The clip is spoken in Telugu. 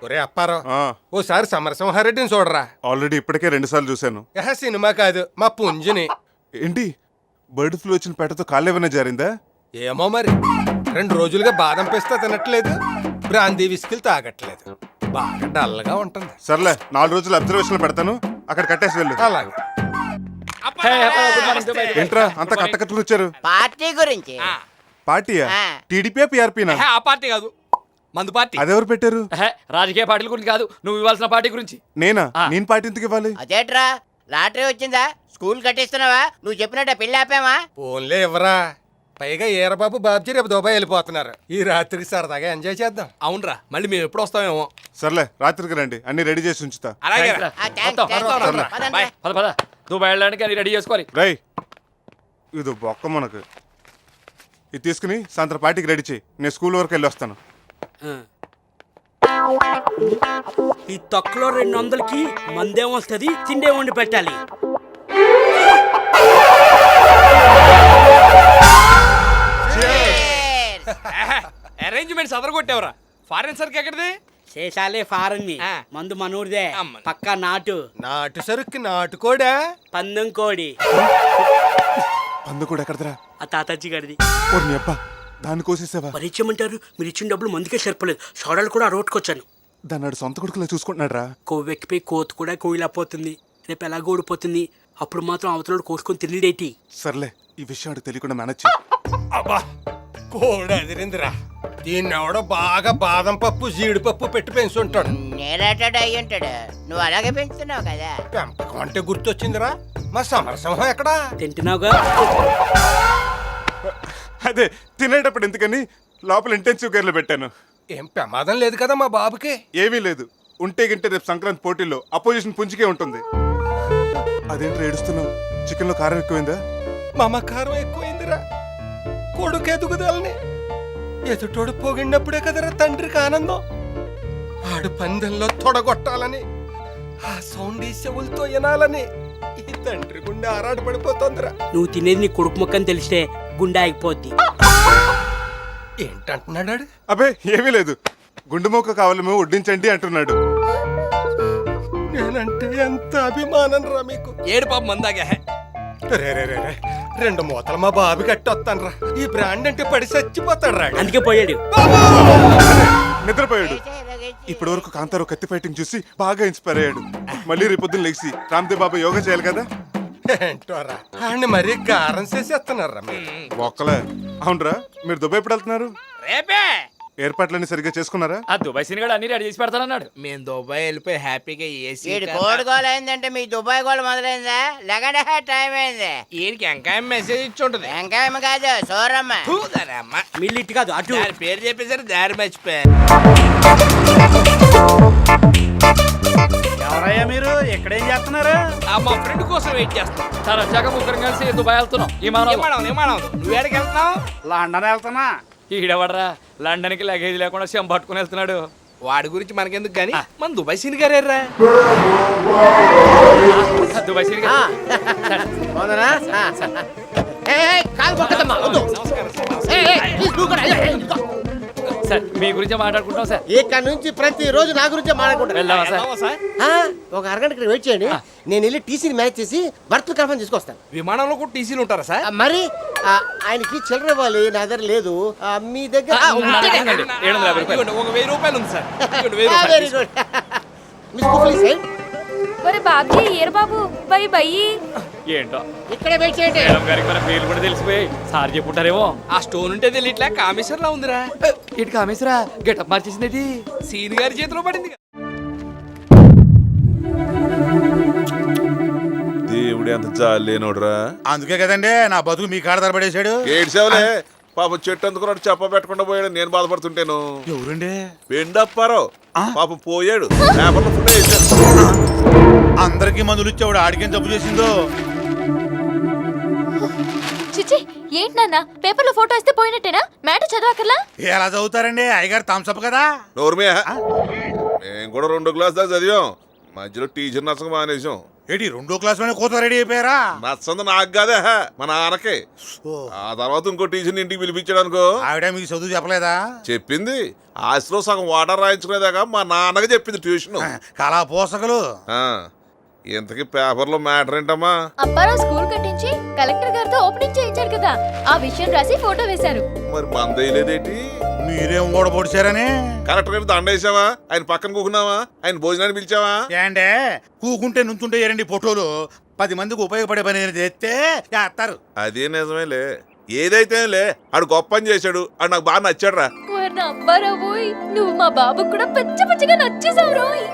ఒరే అప్పారో, ఓసారి సమరసింహారెడ్డిని చూడరా. ఆల్రెడీ ఇప్పటికే 2 సార్లు చూశాను. సినిమా కాదు, మా పుంజుని. ఏంటి బర్డ్ ఫ్లూ వచ్చిన పెట్టతో కాళ్ళేమైనా జారిందా? ఏమో మరి, 2 రోజులుగా బాదం పిస్తా తినట్లేదు, బ్రాందీ విస్కిల్ తాగట్లేదు, బాగా డల్గా ఉంటుంది. సర్లే 4 రోజులు అబ్జర్వేషన్ పెడతాను, అక్కడ కట్టేసి వెళ్ళు. అలాగే. ఏంట్రా అంత కట్టకట్టుకు వచ్చారు? పార్టీ గురించి. పార్టీయా? టీడీపీ పిఆర్పీనా? ఆ పార్టీ కాదు, మందు పార్టీ. అదెవరు పెట్టారు? రాజకీయ పార్టీల గురించి కాదు, నువ్వు ఇవ్వాల్సిన పార్టీ గురించి. నేనా? నేను పార్టీ ఎందుకు ఇవ్వాలి? అదేట్రా, లాటరీ వచ్చిందా? స్కూల్ కట్టిస్తున్నావా? నువ్వు చెప్పినట్టు పెళ్లి ఆపామా? ఫోన్లే ఎవరా? పైగా ఏరబాబు బాబ్జీ రేపు దుబాయ్ వెళ్ళిపోతున్నారు. ఈ రాత్రికి సరదాగా ఎంజాయ్ చేద్దాం. అవునరా, మళ్ళీ మేము ఎప్పుడు వస్తామేమో. సర్లే రాత్రికి రండి, అన్ని రెడీ చేసి ఉంచుతా. అలాగే ఆ, థాంక్స్, థాంక్స్. బాయ్. పద పద, నువ్వు వెళ్ళడానికి అన్ని రెడీ చేసుకోవాలి. రై ఇది బొక్క మనకు. ఇది తీసుకుని సాయంత్రం పార్టీకి రెడీ చేయి, నేను స్కూల్ వరకు వెళ్ళి వస్తాను. ఈ తొక్కలో 200కి మందేం వస్తుంది, తిండే వండి పెట్టాలి. అరేంజ్మెంట్స్ అదరగొట్టేవరా. ఫారెన్ సర్కి ఎక్కడిది? శేషాలే ఫారన్ని, మందు మనూరిదే, పక్కా నాటు. నాటు సరుక్కి నాటుకోడా? పందెం కోడి. పందు కూడా ఎక్కడదరా? ఆ తాతజ్జి గడిది. ఓర్ని అబ్బా, దాన్ని కోసేసావా? పరిచయమంటారు, మీరు ఇచ్చిన డబ్బులు మందుకే సరిపోలేదు, సోడాలు కూడా రోడ్కొచ్చాను. దాన్ని సొంత కొడుకులా చూసుకుంటున్నాడు రా. కొవ్వెక్కిపోయి కోతు కూడా కోయిలపోతుంది, రేపు ఎలాగో ఓడిపోతుంది, అప్పుడు మాత్రం అవతల కోసుకొని తిరిగిడేటి. సర్లే, ఈ విషయం ఆడికి తెలియకుండా మేనేజ్ చెయ్యి. అబ్బా, కోడి అదిరిందిరా. దీన్ని ఎవడో బాగా బాదం పప్పు జీడిపప్పు పెట్టి పెంచుంటాడు. నేనేటాడు అయ్యి ఉంటాడు, నువ్వు అలాగే పెంచుతున్నావు కదా. పెంపకం అంటే గుర్తొచ్చిందిరా, మా సమరసింహం ఎక్కడా? తింటున్నావుగా? అదే తినేటప్పుడు ఎందుకని లోపల ఇంటెన్సివ్ కేర్లో పెట్టాను. ఏం ప్రమాదం లేదు కదా మా బాబుకి? ఏమీ లేదు. ఉంటే గింటే రేపు సంక్రాంతి పోటీల్లో అపోజిషన్ పుంజికే ఉంటుంది. అదేంటి ఏడుస్తున్నావు? చికెన్ లో కారం ఎక్కువైందా? మమకారం ఎక్కువైందిరా. కొడుకు ఎదుగుదలని ఎదుటోడు పొగిడినప్పుడే కదరా తండ్రికి ఆనందం. ఆడు పందెంలో తొడగొట్టాలని, ఆ సౌండ్ ఈ చెవులతో వినాలని ఈ తండ్రి గుండె ఆరాట పడిపోతుందిరా. నువ్వు తినేది నీ కొడుకు మొక్కని తెలిస్తే గుండె ఆగిపోద్ది. ఏంటంటున్నాడు? అబే ఏమీ లేదు, గుండు మొక్క కావాలేమో వడ్డించండి అంటున్నాడు. నేనంటే ఎంత అభిమానం రా మీకు. ఏడు పాప మందాగా. రే రే రే రే, 2 మూతలు మా బాబు కట్టొస్తాను రా. ఈ బ్రాండ్ అంటే పడి చచ్చిపోతాడు రా. అందుకే పోయాడు. నిద్రపోయాడు. ఇప్పటి వరకు కాంతారావు కత్తి ఫైటింగ్ చూసి బాగా ఇన్స్పైర్ అయ్యాడు. మళ్ళీ రేపొద్దున లేచి రామ్దేవ్ బాబా యోగా చేయాలి కదా. ఏంటోరా, ఆడిని మరీ గారం చేసేస్తున్నారా మీరు. ఒక్కలే. అవునరా, మీరు దుబాయ్ ఎప్పుడు వెళ్తున్నారు? రేపే. ఏర్పాట్లన్నీ సరిగ్గా చేసుకున్నారా? ఆ దుబాయ్ సీన్ కూడా అన్ని రెడీ చేసి పెడతానన్నాడు. మేము దుబాయ్ వెళ్ళిపోయి హ్యాపీగా ఏసీ వీడి కోడి గోల అయిందంటే మీ దుబాయ్ గోల మొదలైందా? లగడే టైం అయింది. ఈయనకి ఇంకా మెసేజ్ ఇచ్చి ఉంటుంది. వెంకాయమ్మ కాదు, సోరమ్మ. మిల్లిట్ కాదు, అటు. దాని పేరు చెప్పేసరి దారి మర్చిపోయా. ఎవరయ్యా మీరు? ఎక్కడేం చేస్తున్నారు? మా ఫ్రెండ్ కోసం వెయిట్ చేస్తాం. సార్ వచ్చాక ముగ్గురం కలిసి దుబాయ్ వెళ్తున్నాం. నువ్వు ఎక్కడికి వెళ్తున్నావు? లండన్ వెళ్తున్నా. ఈడవడరా, లండన్ కి లగేజ్ లేకుండా సెం పట్టుకుని వెళ్తున్నాడు. వాడి గురించి మనకెందుకు గానీ మన దుబాయ్ సీన్ గారేరా. దుబాయ్ సీన్ సార్, మీ గురించి మాట్లాడుకుంటాం సార్. ఇక్కడ నుంచి ప్రతి రోజు నా గురించే మాట్లాడుకుంటారు. వెళ్దామా సార్? ఒక అరగంట ఇక్కడ వెయిట్ చేయండి, నేను వెళ్ళి టీసీని మ్యాచ్ చేసి బర్త్లు కన్ఫర్మ్ తీసుకొస్తాను. విమానంలో కూడా టీసీలు ఉంటారా సార్? మరి ఆయనకి చిల్లర ఇవ్వాలి, నా దగ్గర లేదు. మీ దగ్గర ఒక 1000 రూపాయలు ఉంది sir. Very good. Miss please side. ఒరే బాబీ, ఏరు బాబు, బై బై. ఏంటో ఇక్కడే వెయిట్ చేయండి. మేడం గారికి మన పేర్లు కూడా తెలిసిపోయి సార్ చెప్పుంటారేమో. ఆ స్టోన్ ఉంటే తెలియట్లే, కామేశ్వర్ లా ఉందిరా. ఇటు కామేశ్వరా గెటప్ మార్చేసింది. సీన్ గారి చేతిలో పడింది. దేవుడు ఎంత జాలి లేనోడురా. అందుకే కదండి నా బతుకు మీ కాడ తరబడేశాడు. ఏడ్చావులే పాపం, చెట్టు అందుకున్నాడు చెప్ప పెట్టకుండా పోయాడు. నేను బాధపడుతుంటాను. ఎవరండి? పెండప్పారో పాపం పోయాడు. పేపర్లో ఫుడ్ వేసాడు. అందరికి మందులు ఇచ్చాడు, ఆడికేం జబ్బు చేసిందో. చిచి, ఏంటి నాన్న పేపర్లో ఫోటో ఇస్తే పోయినట్టేనా? మ్యాటర్ చదవకర్లా? ఎలా చదువుతారండి, అయ్యగారు థమ్సప్ కదా. నోర్మే, మేము కూడా 2 గ్లాస్ దాకా చదివాం, మధ్యలో టీచర్ నచ్చక మానేసాం. ఏంటి 2వ క్లాస్లోనే కూతురు రెడీ అయిపోయారా? నచ్చంది నాకు కాదే మా నాన్నకే. ఆ తర్వాత ఇంకో టీచర్ని ఇంటికి పిలిపించాడు అనుకో. ఆవిడ మీకు చదువు చెప్పలేదా? చెప్పింది. ఆస్తిలో సగం వాటర్ రాయించుకునేదాకా మా నాన్నగా చెప్పింది ట్యూషన్. కళా పోషకులు. ఇంతకీ పేపర్లో మ్యాటర్ ఏంటమ్మా? అప్పారావు స్కూల్ కట్టించి కలెక్టర్ గారితో ఓపెనింగ్ చేయించాడు కదా, ఆ విషయం రాసి ఫోటో వేశారు. మరి మందేయలేదేటి? మీరేం కూడా పొడిచారని? కరెక్ట్ గారు దండేసావా? ఆయన పక్కన కూకున్నావా? ఆయన భోజనాన్ని పిలిచావా? ఏంటే కూకుంటే నుంచుంటే ఎరండి ఫోటోలు 10 మందికి ఉపయోగపడే పని చేస్తే చేస్తారు. అదే నిజమేలే. ఏదైతేలే ఆడు గొప్ప పని చేశాడు. ఆడు నాకు బాగా నచ్చాడు రా. అప్పారావు నువ్వు మా బాబుకు కూడా పచ్చ పచ్చగా నచ్చేసావు రోయ్.